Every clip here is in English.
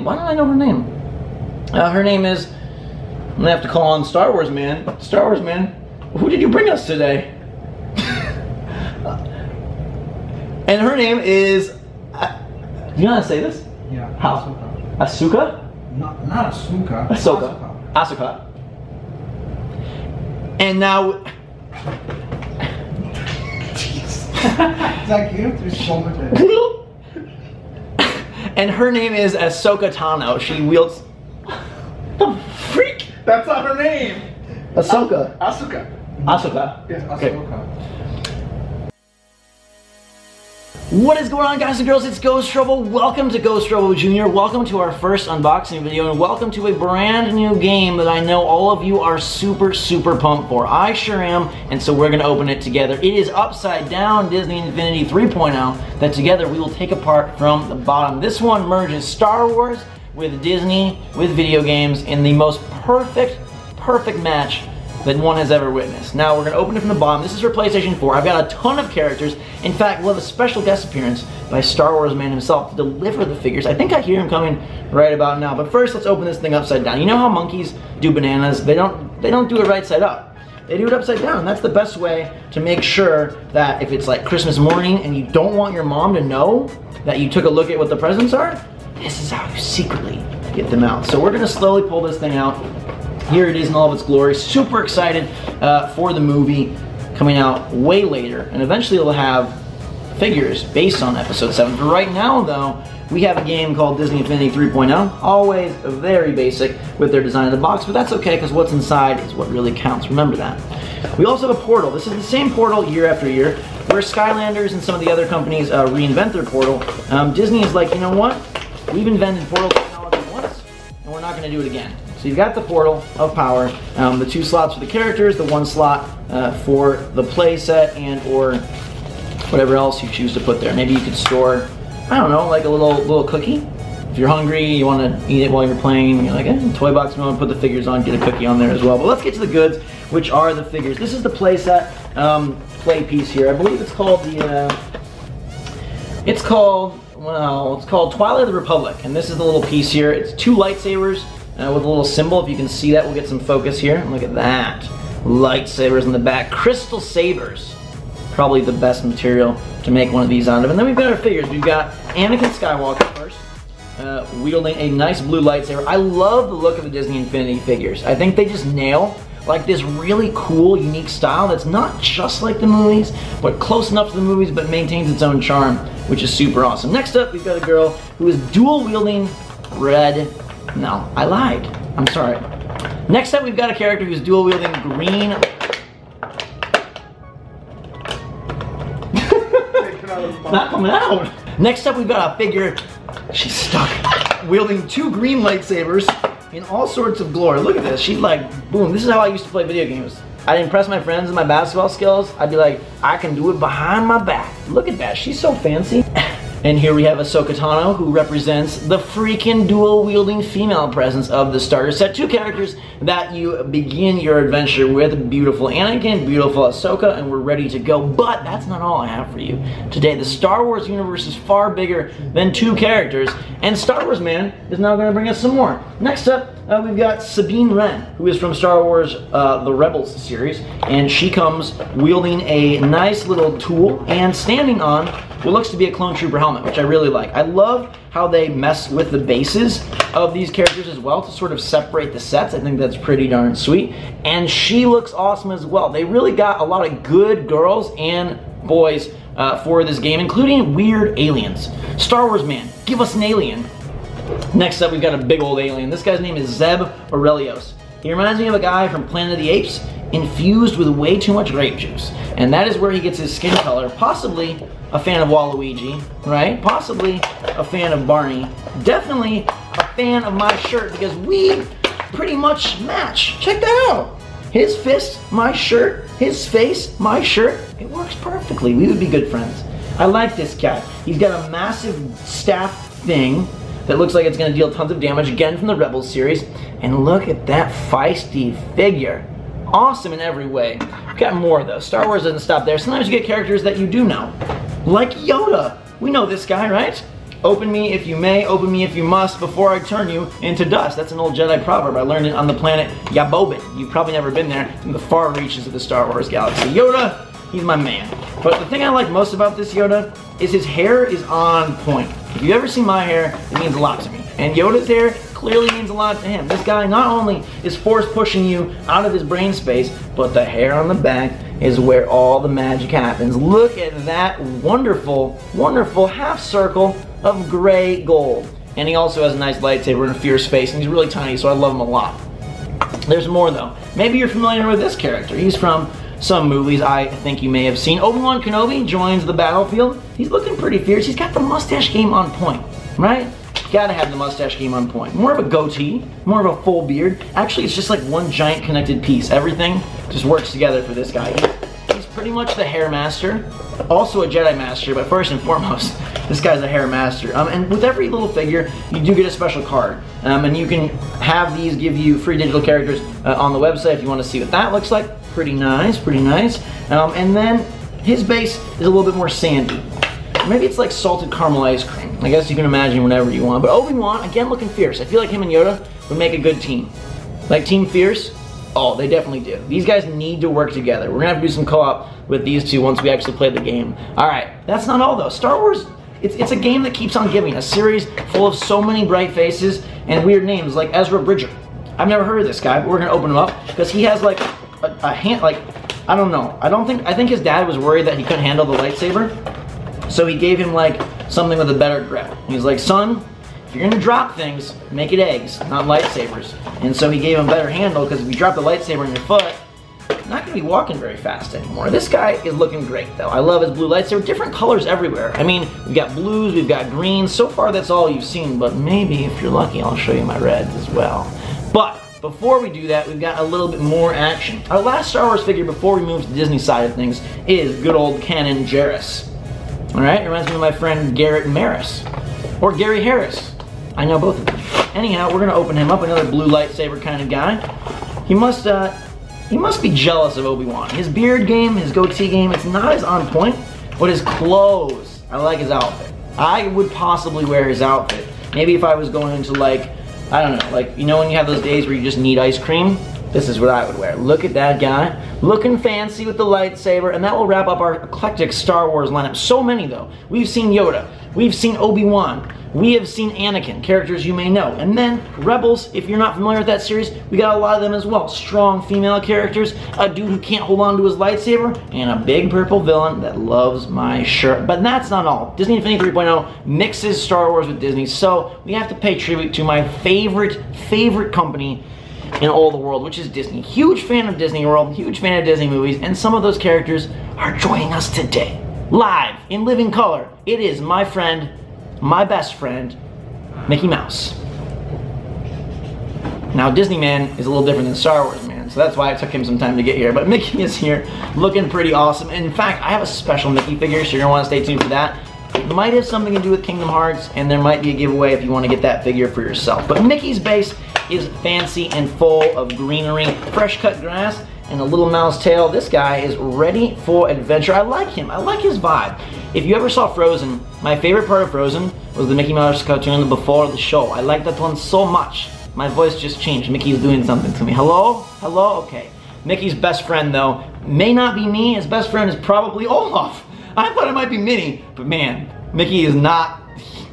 Why don't I know her name? Her name is, I'm gonna have to call on Star Wars Man. Star Wars Man, who did you bring us today? And her name is, do you know how to say this? Yeah, how? Asuka? Not Asuka. Ahsoka. Ahsoka. And now... It's like you through so much. And her name is Ahsoka Tano. She wields... The freak? That's not her name. Ahsoka. Asuka. Ahsoka. Yeah, Ahsoka. Okay. What is going on, guys and girls? It's Ghost Trouble. Welcome to Ghost Trouble Jr. Welcome to our first unboxing video, and welcome to a brand new game that I know all of you are super pumped for. I sure am, and so we're gonna open it together. It is Upside Down Disney Infinity 3.0 that together we will take apart from the bottom. This one merges Star Wars with Disney, with video games, in the most perfect match that one has ever witnessed. Now we're gonna open it from the bottom. This is for PlayStation 4. I've got a ton of characters. In fact, we'll have a special guest appearance by Star Wars Man himself to deliver the figures. I think I hear him coming right about now. But first, let's open this thing upside down. You know how monkeys do bananas? They don't do it right side up. They do it upside down. That's the best way to make sure that if it's like Christmas morning and you don't want your mom to know that you took a look at what the presents are, this is how you secretly get them out. So we're gonna slowly pull this thing out. Here it is in all of its glory. Super excited for the movie coming out way later, and eventually it'll have figures based on Episode 7. For right now, though, we have a game called Disney Infinity 3.0. Always very basic with their design of the box, but that's okay because what's inside is what really counts. Remember that. We also have a portal. This is the same portal year after year, where Skylanders and some of the other companies reinvent their portal. Disney is like, you know what? We've invented portal technology once, and we're not going to do it again. So you've got the portal of power, the 2 slots for the characters, the 1 slot for the play set and or whatever else you choose to put there. Maybe you could store, I don't know, like a little cookie. If you're hungry, you want to eat it while you're playing, you're like, toy box mode, put the figures on, get a cookie on there as well. But let's get to the goods, which are the figures. This is the play set play piece here. I believe it's called the, it's called Twilight of the Republic, and this is the little piece here. It's 2 lightsabers. With a little symbol, if you can see that, we'll get some focus here. Look at that. Lightsabers in the back. Crystal sabers. Probably the best material to make one of these out of. And then we've got our figures. We've got Anakin Skywalker first, wielding a nice blue lightsaber. I love the look of the Disney Infinity figures. I think they just nail like this really cool, unique style that's not just like the movies, but close enough to the movies, but maintains its own charm, which is super awesome. Next up, we've got a girl who is dual wielding red. No, I lied. I'm sorry. Next up, we've got a character who's dual wielding green. Not coming out. Next up, we've got a figure. She's stuck. Wielding 2 green lightsabers in all sorts of glory. Look at this. She's like, boom. This is how I used to play video games. I'd impress my friends with my basketball skills. I'd be like, I can do it behind my back. Look at that. She's so fancy. And here we have Ahsoka Tano, who represents the freaking dual-wielding female presence of the starter set. 2 characters that you begin your adventure with. Beautiful Anakin, beautiful Ahsoka, and we're ready to go. But that's not all I have for you today. The Star Wars universe is far bigger than 2 characters, and Star Wars Man is now going to bring us some more. Next up, we've got Sabine Wren, who is from Star Wars The Rebels series, and she comes wielding a nice little tool and standing on what looks to be a clone trooper helmet, which I really like. I love how they mess with the bases of these characters as well to sort of separate the sets. I think that's pretty darn sweet. And she looks awesome as well. They really got a lot of good girls and boys for this game, including weird aliens. Star Wars Man, give us an alien. Next up, we've got a big old alien. This guy's name is Zeb Aurelios. He reminds me of a guy from Planet of the Apes infused with way too much grape juice. And that is where he gets his skin color. Possibly a fan of Waluigi, right? Possibly a fan of Barney. Definitely a fan of my shirt because we pretty much match. Check that out. His fist, my shirt. His face, my shirt. It works perfectly. We would be good friends. I like this guy. He's got a massive staff thing that looks like it's going to deal tons of damage, again from the Rebels series. And look at that feisty figure. Awesome in every way. We've got more though. Star Wars doesn't stop there. Sometimes you get characters that you do know. Like Yoda. We know this guy, right? Open me if you may, open me if you must, before I turn you into dust. That's an old Jedi proverb. I learned it on the planet Yabobin. You've probably never been there, in the far reaches of the Star Wars galaxy. Yoda, he's my man. But the thing I like most about this Yoda is his hair is on point. If you've ever seen my hair, it means a lot to me. And Yoda's hair clearly means a lot to him. This guy not only is force pushing you out of his brain space, but the hair on the back is where all the magic happens. Look at that wonderful, wonderful half circle of gray gold. And he also has a nice lightsaber and a fierce face, and he's really tiny, so I love him a lot. There's more though. Maybe you're familiar with this character. He's from some movies I think you may have seen. Obi-Wan Kenobi joins the battlefield. He's looking pretty fierce. He's got the mustache game on point, right? Gotta have the mustache game on point. More of a goatee, more of a full beard. Actually, it's just like one giant connected piece. Everything just works together for this guy. He's pretty much the hair master, also a Jedi master, but first and foremost, this guy's a hair master. And with every little figure, you do get a special card. And you can have these give you free digital characters on the website if you want to see what that looks like. Pretty nice, pretty nice. And then his base is a little bit more sandy. Maybe it's like salted caramel ice cream. I guess you can imagine whatever you want. But Obi-Wan, again, looking fierce. I feel like him and Yoda would make a good team. Like Team Fierce? Oh, they definitely do. These guys need to work together. We're gonna have to do some co-op with these two once we actually play the game. All right, that's not all though. Star Wars, it's a game that keeps on giving. A series full of so many bright faces and weird names like Ezra Bridger. I've never heard of this guy, but we're gonna open him up because he has like a hand, like, I don't know. I think his dad was worried that he couldn't handle the lightsaber. So he gave him like something with a better grip. He's like, son, if you're gonna drop things, make it eggs, not lightsabers. And so he gave him a better handle because if you drop the lightsaber in your foot, you're not gonna be walking very fast anymore. This guy is looking great though. I love his blue lightsaber, different colors everywhere. I mean, we've got blues, we've got greens. So far that's all you've seen, but maybe if you're lucky, I'll show you my reds as well. But before we do that, we've got a little bit more action. Our last Star Wars figure before we move to the Disney side of things is good old Canon Jarrus. All right, it reminds me of my friend Garrett Maris, or Gary Harris. I know both of them. Anyhow, we're gonna open him up, another blue lightsaber kind of guy. He must be jealous of Obi-Wan. His beard game, his goatee game, it's not as on point, but his clothes, I like his outfit. I would possibly wear his outfit. Maybe if I was going into like, I don't know, like, you know when you have those days where you just need ice cream? This is what I would wear. Look at that guy, looking fancy with the lightsaber, and that will wrap up our eclectic Star Wars lineup. So many though. We've seen Yoda, we've seen Obi-Wan, we have seen Anakin, characters you may know. And then Rebels, if you're not familiar with that series, we got a lot of them as well. Strong female characters, a dude who can't hold on to his lightsaber, and a big purple villain that loves my shirt. But that's not all. Disney Infinity 3.0 mixes Star Wars with Disney, so we have to pay tribute to my favorite company in all the world, which is Disney. Huge fan of Disney World, huge fan of Disney movies, and some of those characters are joining us today. Live, in living color, it is my friend, my best friend, Mickey Mouse. Now, Disney Man is a little different than Star Wars Man, so that's why it took him some time to get here, but Mickey is here, looking pretty awesome. And in fact, I have a special Mickey figure, so you're gonna wanna stay tuned for that. It might have something to do with Kingdom Hearts, and there might be a giveaway if you want to get that figure for yourself. But Mickey's base is fancy and full of greenery, fresh cut grass, and a little mouse tail. This guy is ready for adventure. I like him. I like his vibe. If you ever saw Frozen, my favorite part of Frozen was the Mickey Mouse cartoon before the show. I like that one so much. My voice just changed. Mickey's doing something to me. Hello? Hello? Okay. Mickey's best friend, though, may not be me. His best friend is probably Olaf. I thought it might be Minnie, but man, Mickey is not.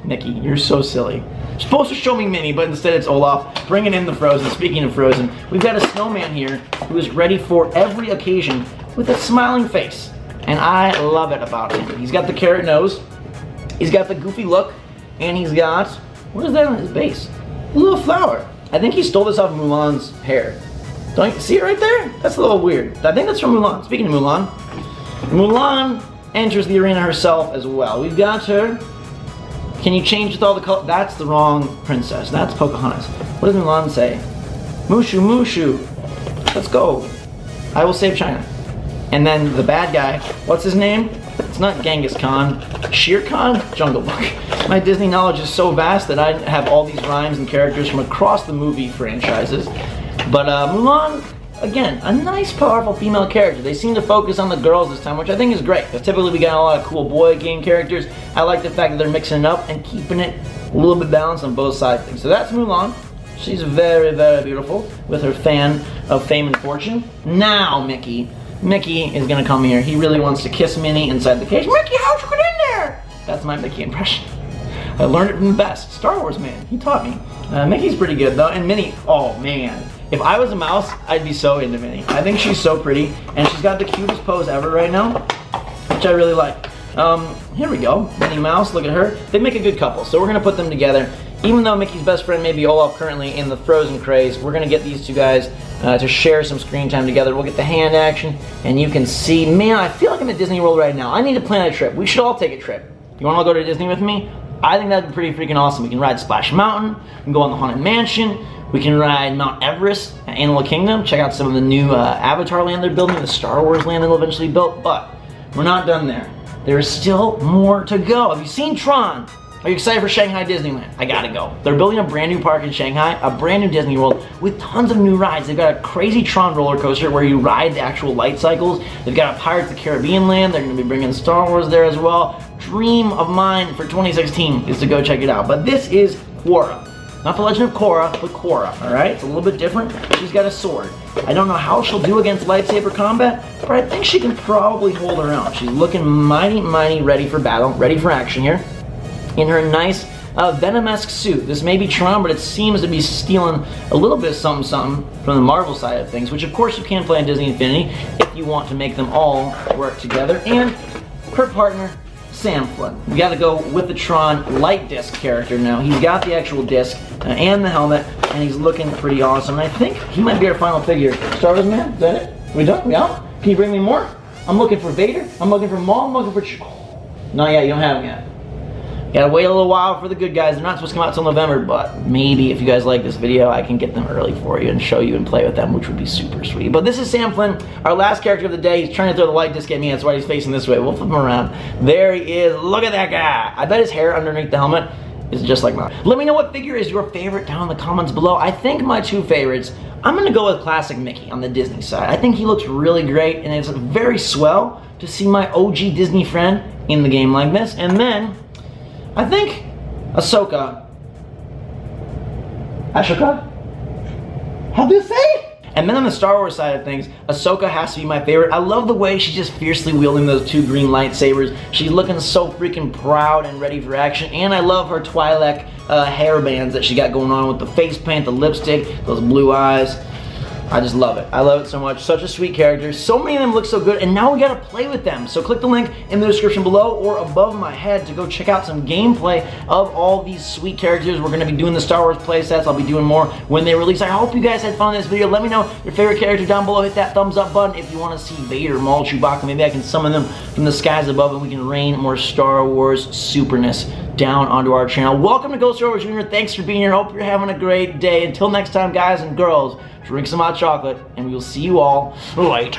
Mickey, you're so silly. You're supposed to show me Minnie, but instead it's Olaf. Bringing in the Frozen. Speaking of Frozen, we've got a snowman here who is ready for every occasion with a smiling face. And I love it about him. He's got the carrot nose, he's got the goofy look, and he's got, what is that on his base? A little flower. I think he stole this off of Mulan's hair. Don't you see it right there? That's a little weird. I think that's from Mulan. Speaking of Mulan, Mulan enters the arena herself as well. We've got her. Can you change with all the color? That's the wrong princess. That's Pocahontas. What does Mulan say? Mushu, Mushu. Let's go. I will save China. And then the bad guy, what's his name? It's not Genghis Khan. Shere Khan? Jungle Book. My Disney knowledge is so vast that I have all these rhymes and characters from across the movie franchises. But Mulan, again, a nice, powerful female character. They seem to focus on the girls this time, which I think is great, because typically we got a lot of cool boy game characters. I like the fact that they're mixing it up and keeping it a little bit balanced on both sides of things. So that's Mulan. She's very, very beautiful with her fan of fame and fortune. Now, Mickey. Mickey is gonna come here. He really wants to kiss Minnie inside the cage. Mickey, how'd you get in there? That's my Mickey impression. I learned it from the best. Star Wars man, he taught me. Mickey's pretty good though, and Minnie, oh man. If I was a mouse, I'd be so into Minnie. I think she's so pretty, and she's got the cutest pose ever right now, which I really like. Here we go, Minnie Mouse, look at her. They make a good couple, so we're gonna put them together. Even though Mickey's best friend may be Olaf currently in the Frozen craze, we're gonna get these two guys to share some screen time together. We'll get the hand action, and you can see, man, I feel like I'm at Disney World right now. I need to plan a trip. We should all take a trip. You wanna all go to Disney with me? I think that'd be pretty freaking awesome. We can ride Splash Mountain, we can go on the Haunted Mansion, we can ride Mount Everest at Animal Kingdom, check out some of the new Avatar land they're building, the Star Wars land they'll eventually build, but we're not done there. There is still more to go. Have you seen Tron? Are you excited for Shanghai Disneyland? I gotta go. They're building a brand new park in Shanghai, a brand new Disney World with tons of new rides. They've got a crazy Tron roller coaster where you ride the actual light cycles. They've got a Pirates of the Caribbean land. They're gonna be bringing Star Wars there as well. Dream of mine for 2016 is to go check it out. But this is Korra. Not the Legend of Korra, but Korra, all right? It's a little bit different. She's got a sword. I don't know how she'll do against lightsaber combat, but I think she can probably hold her own. She's looking mighty, mighty ready for battle, ready for action here. In her nice Venom-esque suit. This may be Tron, but it seems to be stealing a little bit of something from the Marvel side of things, which of course you can play in Disney Infinity if you want to make them all work together. And her partner, Sam Flynn. We gotta go with the Tron light disc character now. He's got the actual disc and the helmet, and he's looking pretty awesome. And I think he might be our final figure. Star Wars man, is that it? Are we done? We out? Can you bring me more? I'm looking for Vader, I'm looking for Maul, I'm looking for not yet, you don't have him yet. Gotta wait a little while for the good guys. They're not supposed to come out till November, but maybe if you guys like this video, I can get them early for you and show you and play with them, which would be super sweet. But this is Sam Flynn, our last character of the day. He's trying to throw the light disc at me. That's why he's facing this way. We'll flip him around. There he is. Look at that guy. I bet his hair underneath the helmet is just like mine. Let me know what figure is your favorite down in the comments below. I think my two favorites, I'm gonna go with classic Mickey on the Disney side. I think he looks really great, and it's very swell to see my OG Disney friend in the game like this. And then, I think Ashoka. Ashoka? How do you say? And then on the Star Wars side of things, Ahsoka has to be my favorite. I love the way she's just fiercely wielding those two green lightsabers. She's looking so freaking proud and ready for action. And I love her Twi'lek hair bands that she got going on with the face paint, the lipstick, those blue eyes. I just love it. I love it so much. Such a sweet character. So many of them look so good, and now we gotta play with them. So click the link in the description below or above my head to go check out some gameplay of all these sweet characters. We're gonna be doing the Star Wars playsets. I'll be doing more when they release. I hope you guys had fun in this video. Let me know your favorite character down below. Hit that thumbs up button if you wanna see Vader, Maul, Chewbacca. Maybe I can summon them from the skies above and we can rain more Star Wars superness down onto our channel. Welcome to Ghost Rover Jr. Thanks for being here. Hope you're having a great day. Until next time, guys and girls, drink some hot chocolate, and we will see you all later.